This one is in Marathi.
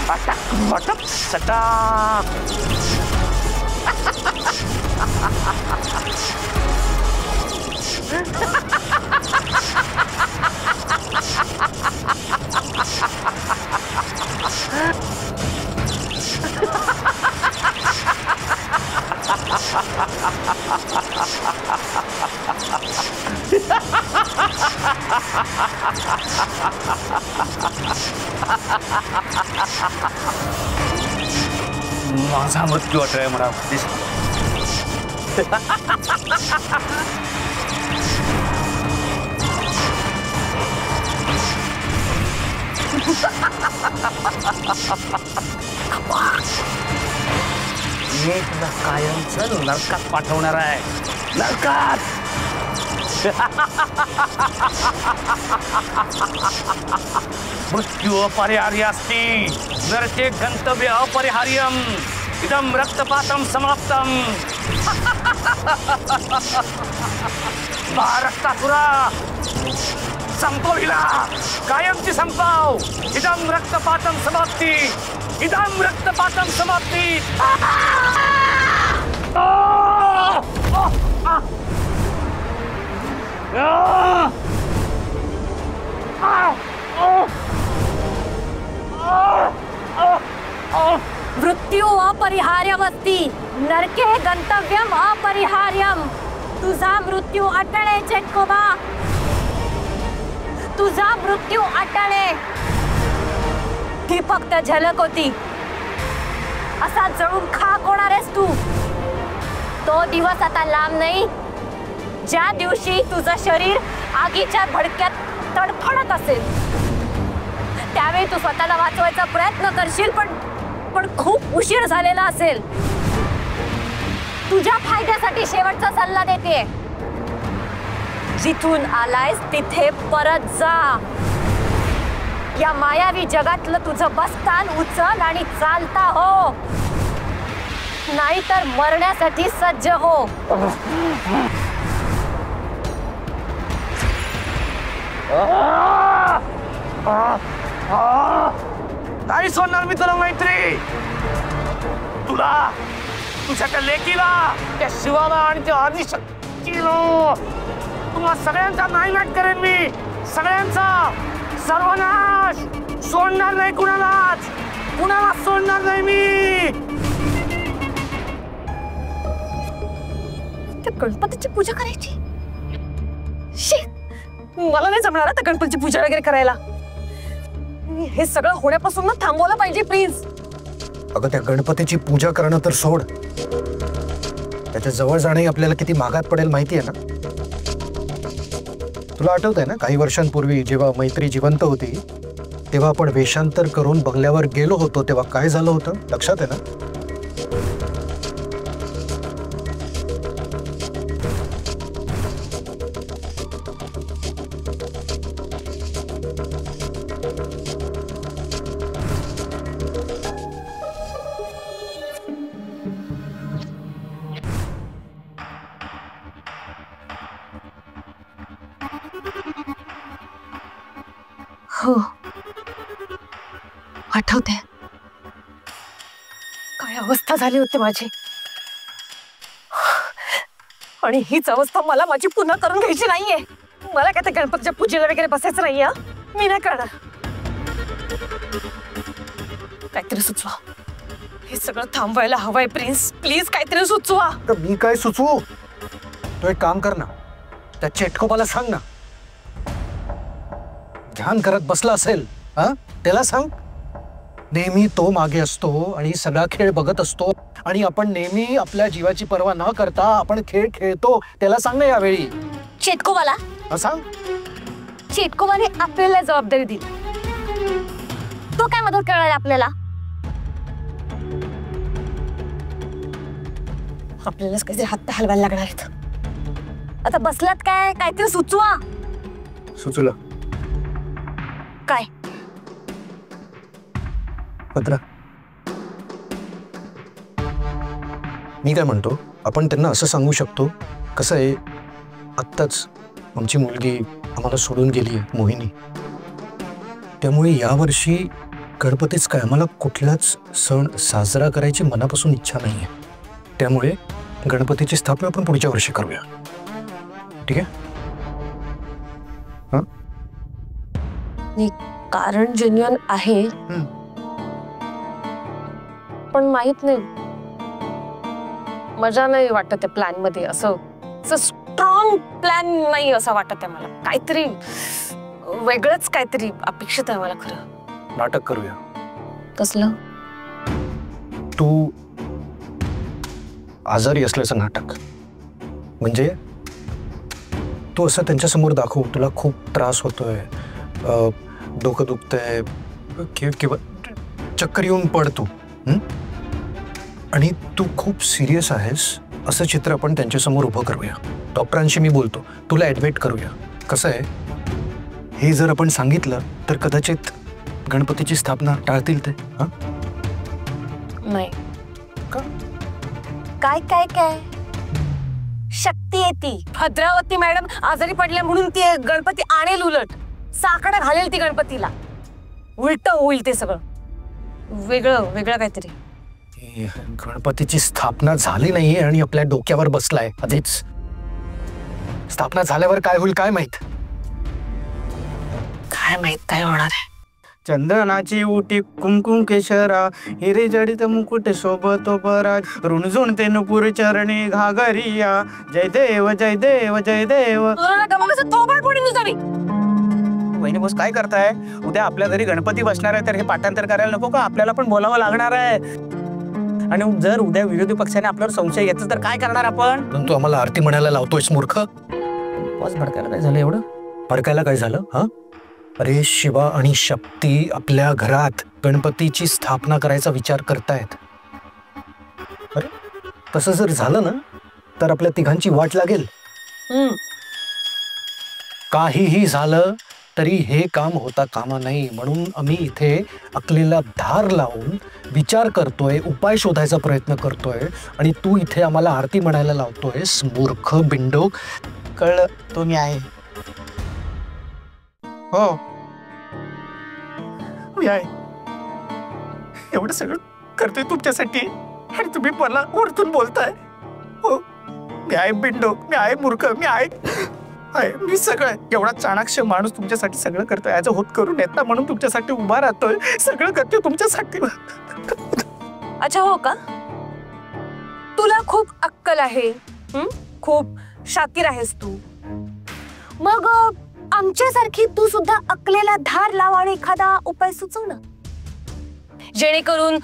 अटक मटक सटाक. माझा मृत्यू अटळ म्हणा. मी तुला कायमच नरकात पाठवणार आहे. नरकात. मृत्यू अपरिहार्य अस्ति. नरके गंतव्य अपरिहार्यम. इदम रक्तपातम समाप्तम. रक्तासुरा संपविला. कायमची संपव. इदम रक्तपातम समाप्ति. इदम रक्तपातम समाप्ति. मृत्यू अपरिहार्यमस्ति. नरके गंतव्यम अपरिहार्यम. तुझा मृत्यू अटळ आहे चेटकोबा. तुझा मृत्यू अटळ आहे. ती फक्त झलक होती. असा जळून खाक होणार आहेस तू. तो दिवस आता लांब नाही ज्या दिवशी तुझं शरीर आगीच्या भडक्यात तडफडत असेल. त्यावेळी तू स्वतःला वाचवायचा प्रयत्न करशील पण खूप उशीर झालेला असेल. तुझ्या फायद्यासाठी शेवटचा सल्ला देते. जिथून आलायस तिथे परत जा. या मायावी जगातलं तुझं बस्तान उचल आणि चालता हो. नाहीतर मरण्यासाठी सज्ज हो. नाही सोडणार मी तुला मैत्री. तुला तुझ्या त्या लेकीला त्या शिवाला आणि त्या आदिशक्तीला तुम्हा सगळ्यांचा नायनाट करेन मी. सगळ्यांचा सर्वनाश. सोडणार नाही कुणालाच. कुणाला सोडणार नाही मी. त्या गणपतीची पूजा करायची. मला नाही जमणार त्या गणपतीची पूजा वगैरे करायला. हे सगळं होण्यापासून ना थांबवलं पाहिजे प्लीज. अगं त्या गणपतीची पूजा करणं तर सोड. त्याच्या जवळ जाणंही आपल्याला किती महागात पडेल माहिती आहे ना. तुला आठवतंय ना काही वर्षांपूर्वी जेव्हा मैत्री जिवंत होती तेव्हा आपण वेषांतर करून बंगल्यावर गेलो होतो तेव्हा काय झालं होतं लक्षात आहे ना. हो आठवते. काय अवस्था झाली होती माझी. आणि हीच अवस्था मला माझी पुन्हा करून घ्यायची नाहीये. मला काय त्या गणपतीच्या पूजेला वगैरे बसायचं नाहीये. मी नाही करणार. काहीतरी सुचवा. हे सगळं थांबवायला हवंय प्रिन्स. प्लीज काहीतरी सुचवा. तर मी काय सुचवू. तो एक काम कर ना. त्या चेटकोबाला सांग ना. ध्यान करत बसला असेल त्याला सांग. नेहमी तो मागे असतो आणि सगळा खेळ बघत असतो आणि आपण नेहमी आपल्या जीवाची पर्वा न करता आपण खेळ खेळतो. त्याला सांग ना यावेळी. चेटकोबाला सांग. चेटकोबाने आपल्याला जबाबदारी दिली. तो काय मदत करणार आहे आपल्याला. आपल्यालाच काहीतरी हात हलवायला लागणार आहेत. आता बसलात काय. काहीतरी सुचवा. सुचलं. काय. पत्र. मी काय म्हणतो आपण त्यांना असं सांगू शकतो. कसं आहे आत्ताच आमची मुलगी आम्हाला सोडून गेली आहे, मोहिनी. त्यामुळे यावर्षी गणपतीच काय आम्हाला कुठलाच सण साजरा करायची मनापासून इच्छा नाही आहे. त्यामुळे गणपतीची स्थापना आपण पुढच्या वर्षी करूया, ठीक आहे? कारण जेन्युइन आहे, पण माहित नाही, मजा नाही वाटत त्या प्लॅन मध्ये. असं स्ट्रॉंग प्लॅन नाही असं वाटत आहे मला. काहीतरी वेगळंच काहीतरी अपेक्षित आहे मला. खरं नाटक करूया. कसलं? तू आजारी असल्याचं नाटक. म्हणजे तू असं त्यांच्यासमोर दाखव तुला खूप त्रास होतोय, डोकं दुखतंय किंवा चक्कर येऊन पडतो, आणि तू खूप सिरियस आहेस असं चित्र आपण त्यांच्यासमोर उभं करूया. डॉक्टरांशी मी बोलतो, तुला ॲडमिट करूया. कसं आहे, हे जर आपण सांगितलं तर कदाचित गणपतीची स्थापना टाळतील ते. नाही. काय काय काय शक्ती आहे ती. भद्रावती मॅडम आजारी पडल्या म्हणून ती गणपती आणेल, उलट साकडं घालेल ती गणपतीला. उलट होईल ते सगळं. वेगळं वेगळं काहीतरी. गणपतीची स्थापना झाली नाहीये आणि आपल्या डोक्यावर बसलाय आधीच. स्थापना झाल्यावर काय होईल काय माहित. काय होणार आहे. चंदनाची उटी कुंकुम केशरा, हिरे जडित मुकुट शोभतो परा, रुणझुणते नुपुर चरणी घागरिया, जय देव जय देव जय देव. वहिनी बस काय करताय? उद्या आपल्या घरी गणपती बसणार आहे तर हे पाठांतर करायला नको का? आपल्याला पण बोलावं लागणार आहे. आणि जर उद्या विरोधी पक्षाने आपल्यावर संशय घेतला तर काय करणार आपण? तू आम्हाला आरती म्हणायला लावतोयस मूर्ख. बस भडकायला काय झालं एवढं? भडकायला काय झालं? हा, अरे शिवा आणि शक्ती आपल्या घरात गणपतीची स्थापना करायचा विचार करतायत. अरे तसं जर झालं ना तर आपल्या तिघांची वाट लागेल. काहीही झालं तरी हे काम होता कामा नाही. म्हणून आम्ही इथे अकलेला धार लावून विचार करतोय, उपाय शोधायचा प्रयत्न करतोय, आणि तू इथे आम्हाला आरती म्हणायला लावतोयस. मूर्ख बिंडोक. कळलं, तुम्ही आहे. हो मी आहे. एवढं सगळं करतोय तुमच्यासाठी आणि तुम्ही मला वरतून बोलताय. हो मी आहे बिंडोक, मी आहे मूर्ख, मी आहे. मी सगळं एवढा चाणाक्ष माणूस तुमच्यासाठी सगळं करतोय. ॲज अ होत करून येता म्हणून तुमच्यासाठी उभा राहतोय, सगळं करतोय तुमच्यासाठी. अच्छा हो का? तुला खूप अक्कल आहे, खूप शातीर आहेस तू. मग आमच्यासारखी तू सुद्धा अक्कलेला धार लाव आणि एखादा उपाय सुचव ना, जेणेकरून